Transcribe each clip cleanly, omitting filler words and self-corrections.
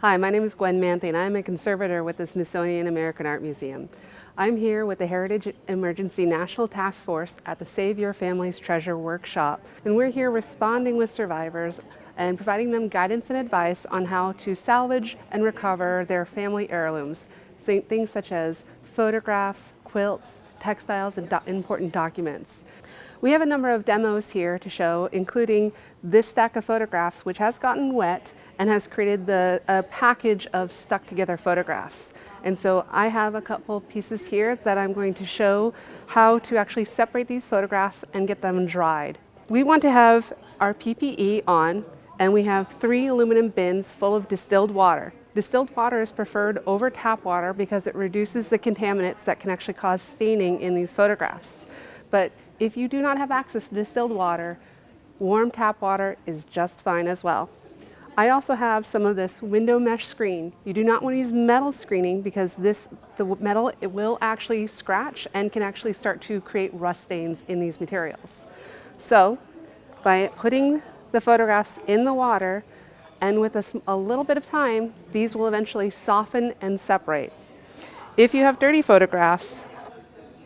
Hi, my name is Gwen Manthe and I'm a conservator with the Smithsonian American Art Museum. I'm here with the Heritage Emergency National Task Force at the Save Your Family's Treasure workshop, and we're here responding with survivors and providing them guidance and advice on how to salvage and recover their family heirlooms, things such as photographs, quilts, textiles, and important documents. We have a number of demos here to show, including this stack of photographs, which has gotten wet and has created a package of stuck together photographs. And so I have a couple pieces here that I'm going to show how to actually separate these photographs and get them dried. We want to have our PPE on, and we have 3 aluminum bins full of distilled water. Distilled water is preferred over tap water because it reduces the contaminants that can actually cause staining in these photographs. But if you do not have access to distilled water, warm tap water is just fine as well. I also have some of this window mesh screen. You do not want to use metal screening because the metal will actually scratch and can actually start to create rust stains in these materials. So by putting the photographs in the water and with a little bit of time, these will eventually soften and separate. If you have dirty photographs,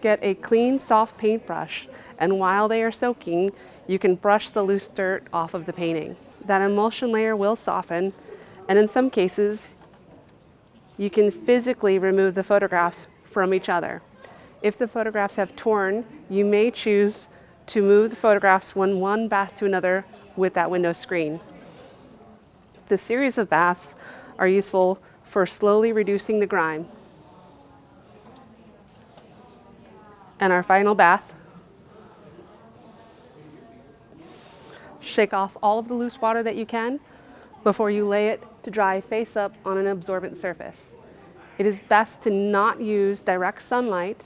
get a clean, soft paintbrush, and while they are soaking, you can brush the loose dirt off of the painting. That emulsion layer will soften, and in some cases, you can physically remove the photographs from each other. If the photographs have torn, you may choose to move the photographs from one bath to another with that window screen. The series of baths are useful for slowly reducing the grime. And our final bath. Shake off all of the loose water that you can before you lay it to dry face up on an absorbent surface. It is best to not use direct sunlight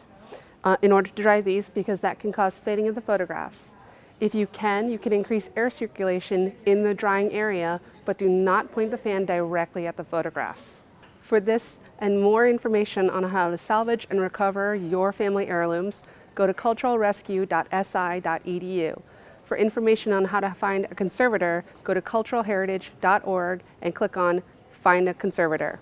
in order to dry these because that can cause fading of the photographs. If you can increase air circulation in the drying area, but do not point the fan directly at the photographs. For this and more information on how to salvage and recover your family heirlooms, go to culturalrescue.si.edu. For information on how to find a conservator, go to culturalheritage.org and click on Find a Conservator.